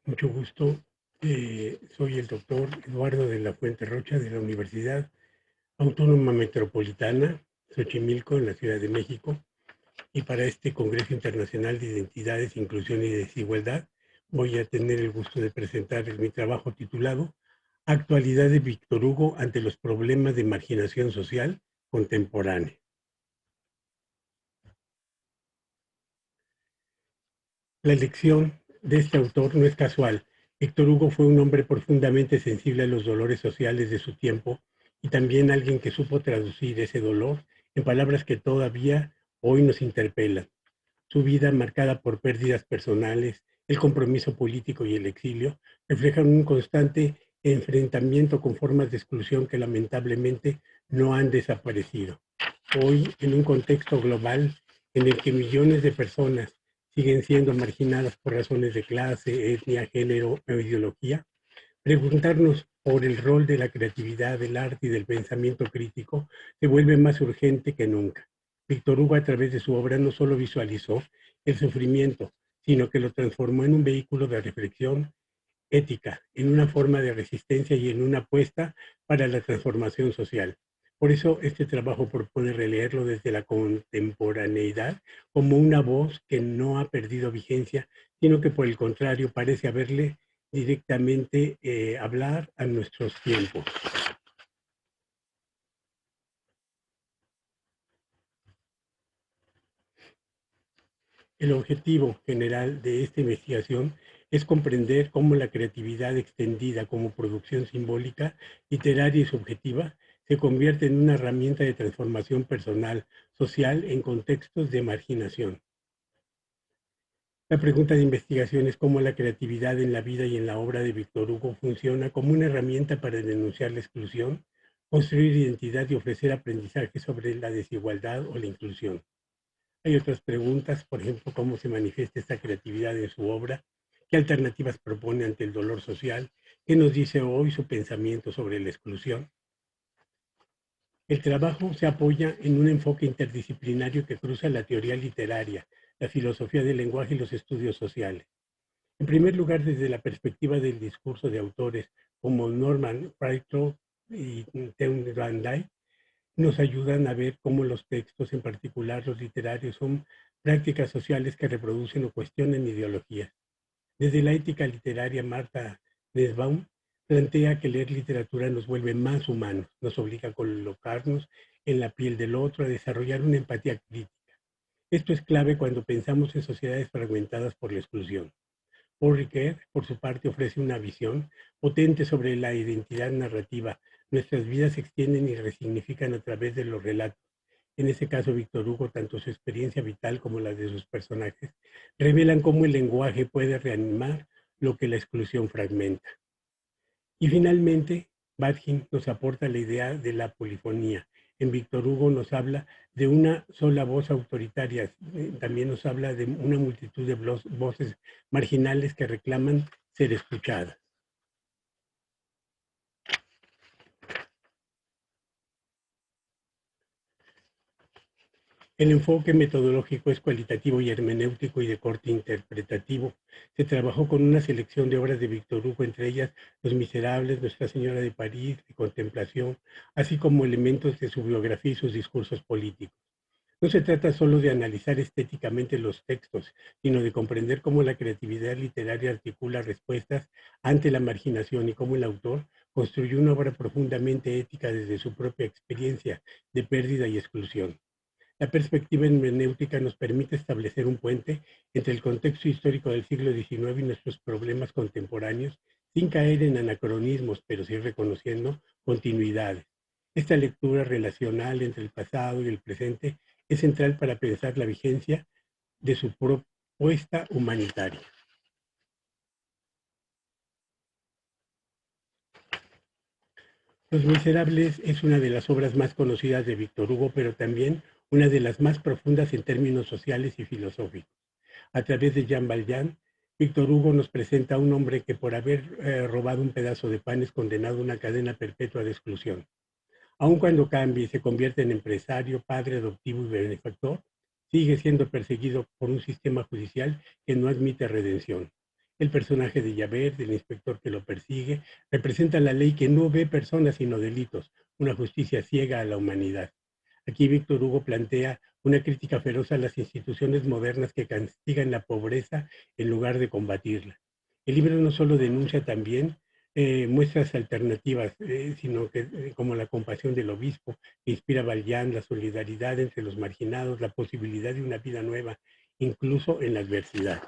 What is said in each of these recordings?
Mucho gusto. Soy el doctor Eduardo de la Fuente Rocha de la Universidad Autónoma Metropolitana, Xochimilco, en la Ciudad de México. Y para este Congreso Internacional de Identidades, Inclusión y Desigualdad, voy a tener el gusto de presentar mi trabajo titulado Actualidad de Víctor Hugo ante los problemas de marginación social contemporánea. La elección de este autor no es casual. Víctor Hugo fue un hombre profundamente sensible a los dolores sociales de su tiempo y también alguien que supo traducir ese dolor en palabras que todavía hoy nos interpelan. Su vida, marcada por pérdidas personales, el compromiso político y el exilio, reflejan un constante enfrentamiento con formas de exclusión que lamentablemente no han desaparecido. Hoy, en un contexto global en el que millones de personas siguen siendo marginadas por razones de clase, etnia, género o ideología, preguntarnos por el rol de la creatividad, del arte y del pensamiento crítico se vuelve más urgente que nunca. Víctor Hugo, a través de su obra, no solo visualizó el sufrimiento, sino que lo transformó en un vehículo de reflexión ética, en una forma de resistencia y en una apuesta para la transformación social. Por eso este trabajo propone releerlo desde la contemporaneidad como una voz que no ha perdido vigencia, sino que por el contrario parece haberle directamente hablar a nuestros tiempos. El objetivo general de esta investigación es comprender cómo la creatividad extendida como producción simbólica, literaria y subjetiva se convierte en una herramienta de transformación personal, social en contextos de marginación. La pregunta de investigación es cómo la creatividad en la vida y en la obra de Víctor Hugo funciona como una herramienta para denunciar la exclusión, construir identidad y ofrecer aprendizaje sobre la desigualdad o la inclusión. Hay otras preguntas, por ejemplo, cómo se manifiesta esta creatividad en su obra, qué alternativas propone ante el dolor social, qué nos dice hoy su pensamiento sobre la exclusión. El trabajo se apoya en un enfoque interdisciplinario que cruza la teoría literaria, la filosofía del lenguaje y los estudios sociales. En primer lugar, desde la perspectiva del discurso de autores como Norman Raycroft y Teun Van Dyke, nos ayudan a ver cómo los textos, en particular los literarios, son prácticas sociales que reproducen o cuestionan ideologías. Desde la ética literaria, Marta Nussbaum plantea que leer literatura nos vuelve más humanos, nos obliga a colocarnos en la piel del otro, a desarrollar una empatía crítica. Esto es clave cuando pensamos en sociedades fragmentadas por la exclusión. Paul Ricoeur, por su parte, ofrece una visión potente sobre la identidad narrativa. Nuestras vidas se extienden y resignifican a través de los relatos. En ese caso, Víctor Hugo, tanto su experiencia vital como la de sus personajes, revelan cómo el lenguaje puede reanimar lo que la exclusión fragmenta. Y finalmente, Badin nos aporta la idea de la polifonía. En Víctor Hugo nos habla de una sola voz autoritaria, también nos habla de una multitud de voces marginales que reclaman ser escuchadas. El enfoque metodológico es cualitativo y hermenéutico y de corte interpretativo. Se trabajó con una selección de obras de Víctor Hugo, entre ellas Los Miserables, Nuestra Señora de París, de Contemplación, así como elementos de su biografía y sus discursos políticos. No se trata solo de analizar estéticamente los textos, sino de comprender cómo la creatividad literaria articula respuestas ante la marginación y cómo el autor construyó una obra profundamente ética desde su propia experiencia de pérdida y exclusión. La perspectiva hermenéutica nos permite establecer un puente entre el contexto histórico del siglo XIX y nuestros problemas contemporáneos, sin caer en anacronismos, pero sí reconociendo continuidades. Esta lectura relacional entre el pasado y el presente es central para pensar la vigencia de su propuesta humanitaria. Los Miserables es una de las obras más conocidas de Víctor Hugo, pero también una de las más profundas en términos sociales y filosóficos. A través de Jean Valjean, Víctor Hugo nos presenta a un hombre que por haber robado un pedazo de pan es condenado a una cadena perpetua de exclusión. Aun cuando cambie y se convierte en empresario, padre adoptivo y benefactor, sigue siendo perseguido por un sistema judicial que no admite redención. El personaje de Javert, del inspector que lo persigue, representa la ley que no ve personas sino delitos, una justicia ciega a la humanidad. Aquí Víctor Hugo plantea una crítica feroz a las instituciones modernas que castigan la pobreza en lugar de combatirla. El libro no solo denuncia también muestras alternativas, sino que como la compasión del obispo, que inspira a Valjean, la solidaridad entre los marginados, la posibilidad de una vida nueva, incluso en la adversidad.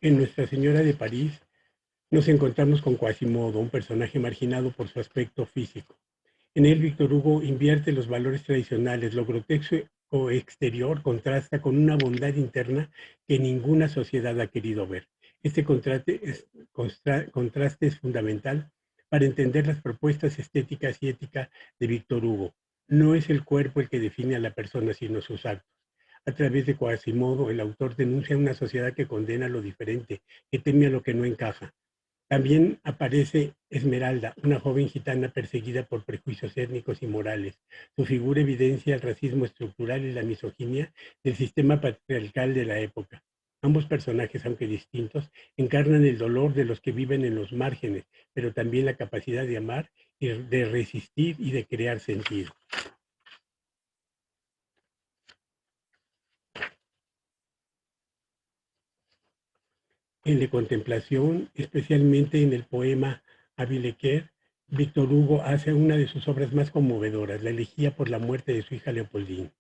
En Nuestra Señora de París nos encontramos con Quasimodo, un personaje marginado por su aspecto físico. En él, Víctor Hugo invierte los valores tradicionales, lo grotesco exterior contrasta con una bondad interna que ninguna sociedad ha querido ver. Este contraste es fundamental para entender las propuestas estéticas y éticas de Víctor Hugo. No es el cuerpo el que define a la persona, sino sus actos. A través de Quasimodo, el autor denuncia una sociedad que condena lo diferente, que teme a lo que no encaja. También aparece Esmeralda, una joven gitana perseguida por prejuicios étnicos y morales. Su figura evidencia el racismo estructural y la misoginia del sistema patriarcal de la época. Ambos personajes, aunque distintos, encarnan el dolor de los que viven en los márgenes, pero también la capacidad de amar, de resistir y de crear sentido. En la contemplación, especialmente en el poema Abileker, Víctor Hugo hace una de sus obras más conmovedoras, la elegía por la muerte de su hija Leopoldine.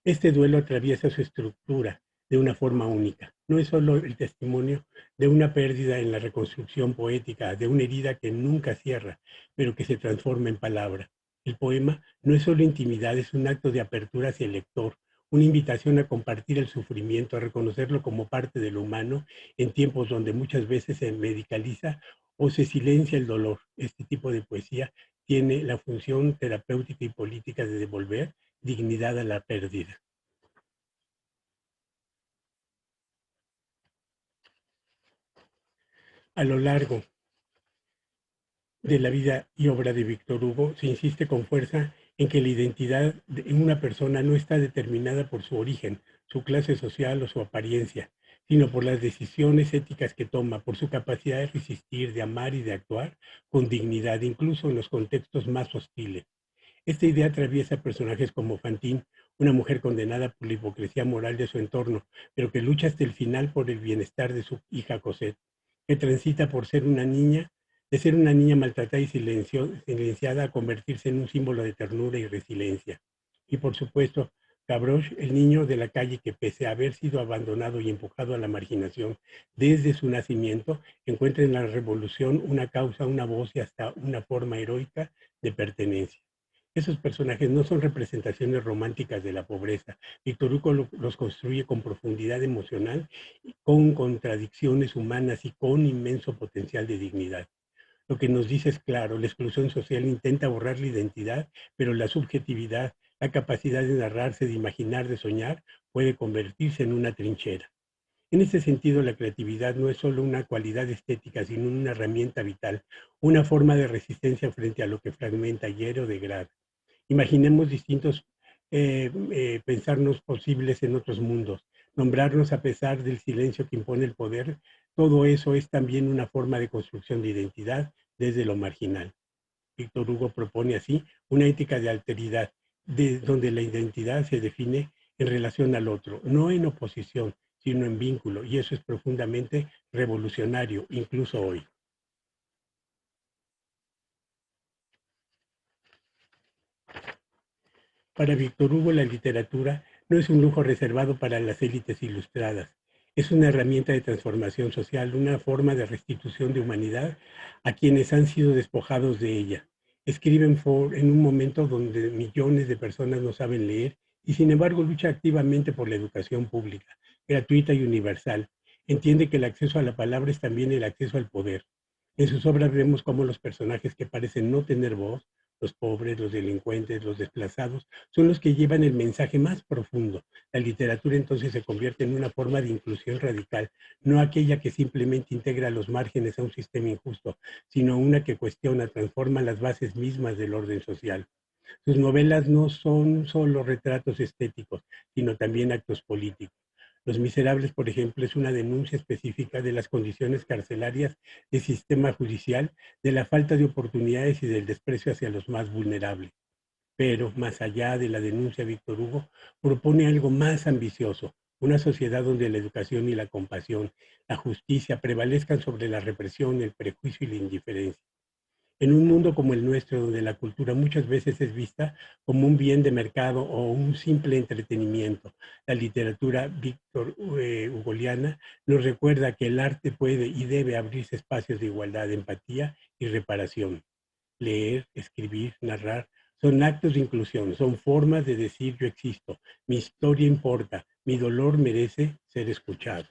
Este duelo atraviesa su estructura de una forma única. No es solo el testimonio de una pérdida en la reconstrucción poética, de una herida que nunca cierra, pero que se transforma en palabra. El poema no es solo intimidad, es un acto de apertura hacia el lector, una invitación a compartir el sufrimiento, a reconocerlo como parte de lo humano en tiempos donde muchas veces se medicaliza o se silencia el dolor. Este tipo de poesía tiene la función terapéutica y política de devolver dignidad a la pérdida. A lo largo de la vida y obra de Víctor Hugo se insiste con fuerza en que la identidad de una persona no está determinada por su origen, su clase social o su apariencia, sino por las decisiones éticas que toma, por su capacidad de resistir, de amar y de actuar con dignidad, incluso en los contextos más hostiles. Esta idea atraviesa personajes como Fantine, una mujer condenada por la hipocresía moral de su entorno, pero que lucha hasta el final por el bienestar de su hija Cosette, que transita por ser una niña, de ser una niña maltratada y silenciada a convertirse en un símbolo de ternura y resiliencia. Y por supuesto, Gavroche, el niño de la calle que pese a haber sido abandonado y empujado a la marginación desde su nacimiento, encuentra en la revolución una causa, una voz y hasta una forma heroica de pertenencia. Esos personajes no son representaciones románticas de la pobreza. Víctor Hugo los construye con profundidad emocional, con contradicciones humanas y con inmenso potencial de dignidad. Lo que nos dice es claro, la exclusión social intenta borrar la identidad, pero la subjetividad, la capacidad de narrarse, de imaginar, de soñar, puede convertirse en una trinchera. En ese sentido, la creatividad no es solo una cualidad estética, sino una herramienta vital, una forma de resistencia frente a lo que fragmenta, hiere o degrada. Imaginemos distintos pensarnos posibles en otros mundos, nombrarnos a pesar del silencio que impone el poder. Todo eso es también una forma de construcción de identidad desde lo marginal. Víctor Hugo propone así una ética de alteridad, donde la identidad se define en relación al otro, no en oposición, sino en vínculo, y eso es profundamente revolucionario, incluso hoy. Para Víctor Hugo, la literatura no es un lujo reservado para las élites ilustradas. Es una herramienta de transformación social, una forma de restitución de humanidad a quienes han sido despojados de ella. Escriben en un momento donde millones de personas no saben leer y sin embargo lucha activamente por la educación pública, gratuita y universal. Entiende que el acceso a la palabra es también el acceso al poder. En sus obras vemos cómo los personajes que parecen no tener voz, los pobres, los delincuentes, los desplazados, son los que llevan el mensaje más profundo. La literatura entonces se convierte en una forma de inclusión radical, no aquella que simplemente integra los márgenes a un sistema injusto, sino una que cuestiona, transforma las bases mismas del orden social. Sus novelas no son solo retratos estéticos, sino también actos políticos. Los Miserables, por ejemplo, es una denuncia específica de las condiciones carcelarias del sistema judicial, de la falta de oportunidades y del desprecio hacia los más vulnerables. Pero, más allá de la denuncia, Víctor Hugo propone algo más ambicioso, una sociedad donde la educación y la compasión, la justicia prevalezcan sobre la represión, el prejuicio y la indiferencia. En un mundo como el nuestro, donde la cultura muchas veces es vista como un bien de mercado o un simple entretenimiento, la literatura Víctor Hugoliana nos recuerda que el arte puede y debe abrirse espacios de igualdad, empatía y reparación. Leer, escribir, narrar, son actos de inclusión, son formas de decir yo existo, mi historia importa, mi dolor merece ser escuchado.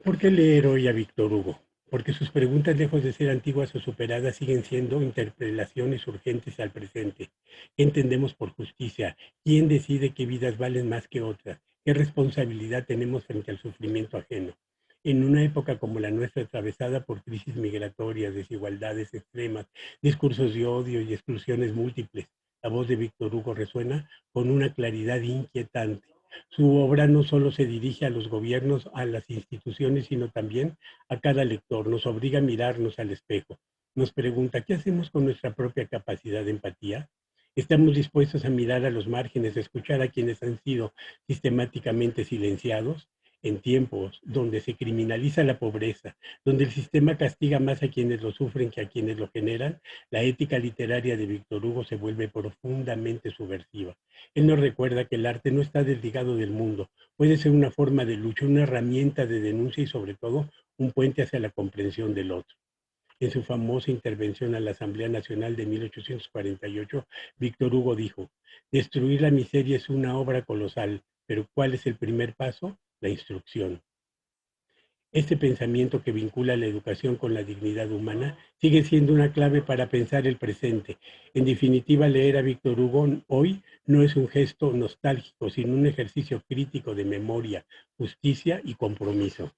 ¿Por qué leer hoy a Víctor Hugo? Porque sus preguntas, lejos de ser antiguas o superadas, siguen siendo interpelaciones urgentes al presente. ¿Qué entendemos por justicia? ¿Quién decide qué vidas valen más que otras? ¿Qué responsabilidad tenemos frente al sufrimiento ajeno? En una época como la nuestra, atravesada por crisis migratorias, desigualdades extremas, discursos de odio y exclusiones múltiples, la voz de Víctor Hugo resuena con una claridad inquietante. Su obra no solo se dirige a los gobiernos, a las instituciones, sino también a cada lector. Nos obliga a mirarnos al espejo. Nos pregunta, ¿qué hacemos con nuestra propia capacidad de empatía? ¿Estamos dispuestos a mirar a los márgenes, a escuchar a quienes han sido sistemáticamente silenciados? En tiempos donde se criminaliza la pobreza, donde el sistema castiga más a quienes lo sufren que a quienes lo generan, la ética literaria de Víctor Hugo se vuelve profundamente subversiva. Él nos recuerda que el arte no está desligado del mundo, puede ser una forma de lucha, una herramienta de denuncia y sobre todo un puente hacia la comprensión del otro. En su famosa intervención a la Asamblea Nacional de 1848, Víctor Hugo dijo, destruir la miseria es una obra colosal, pero ¿cuál es el primer paso? La instrucción. Este pensamiento que vincula la educación con la dignidad humana sigue siendo una clave para pensar el presente. En definitiva, leer a Víctor Hugo hoy no es un gesto nostálgico, sino un ejercicio crítico de memoria, justicia y compromiso.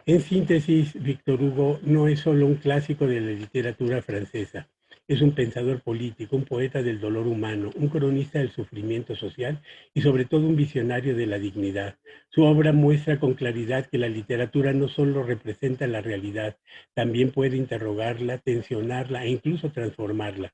En síntesis, Víctor Hugo no es solo un clásico de la literatura francesa, es un pensador político, un poeta del dolor humano, un cronista del sufrimiento social y sobre todo un visionario de la dignidad. Su obra muestra con claridad que la literatura no solo representa la realidad, también puede interrogarla, tensionarla e incluso transformarla.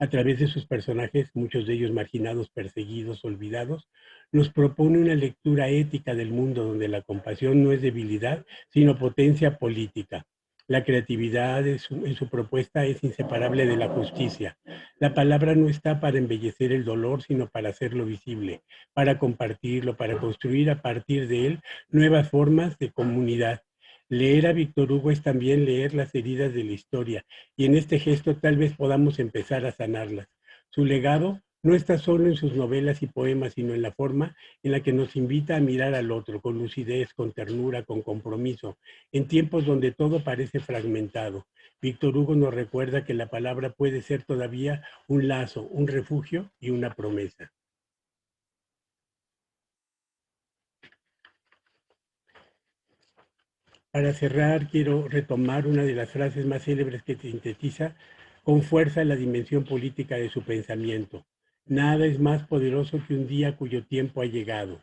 A través de sus personajes, muchos de ellos marginados, perseguidos, olvidados, nos propone una lectura ética del mundo donde la compasión no es debilidad, sino potencia política. La creatividad en su propuesta es inseparable de la justicia. La palabra no está para embellecer el dolor, sino para hacerlo visible, para compartirlo, para construir a partir de él nuevas formas de comunidad. Leer a Víctor Hugo es también leer las heridas de la historia, y en este gesto tal vez podamos empezar a sanarlas. Su legado no está solo en sus novelas y poemas, sino en la forma en la que nos invita a mirar al otro, con lucidez, con ternura, con compromiso, en tiempos donde todo parece fragmentado. Víctor Hugo nos recuerda que la palabra puede ser todavía un lazo, un refugio y una promesa. Para cerrar, quiero retomar una de las frases más célebres que sintetiza con fuerza la dimensión política de su pensamiento. Nada es más poderoso que un día cuyo tiempo ha llegado.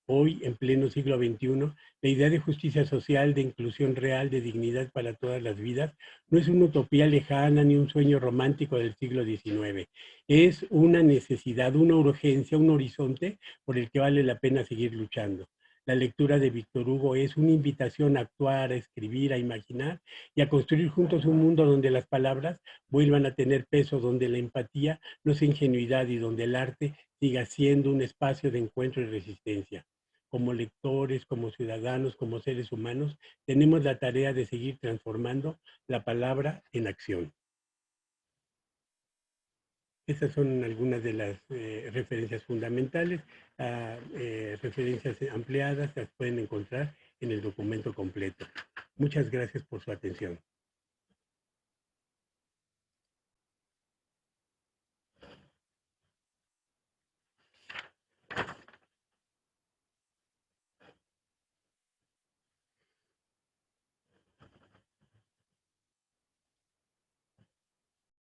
Hoy, en pleno siglo XXI, la idea de justicia social, de inclusión real, de dignidad para todas las vidas, no es una utopía lejana ni un sueño romántico del siglo XIX. Es una necesidad, una urgencia, un horizonte por el que vale la pena seguir luchando. La lectura de Víctor Hugo es una invitación a actuar, a escribir, a imaginar y a construir juntos un mundo donde las palabras vuelvan a tener peso, donde la empatía no sea ingenuidad y donde el arte siga siendo un espacio de encuentro y resistencia. Como lectores, como ciudadanos, como seres humanos, tenemos la tarea de seguir transformando la palabra en acción. Estas son algunas de las referencias fundamentales. Referencias ampliadas las pueden encontrar en el documento completo. Muchas gracias por su atención.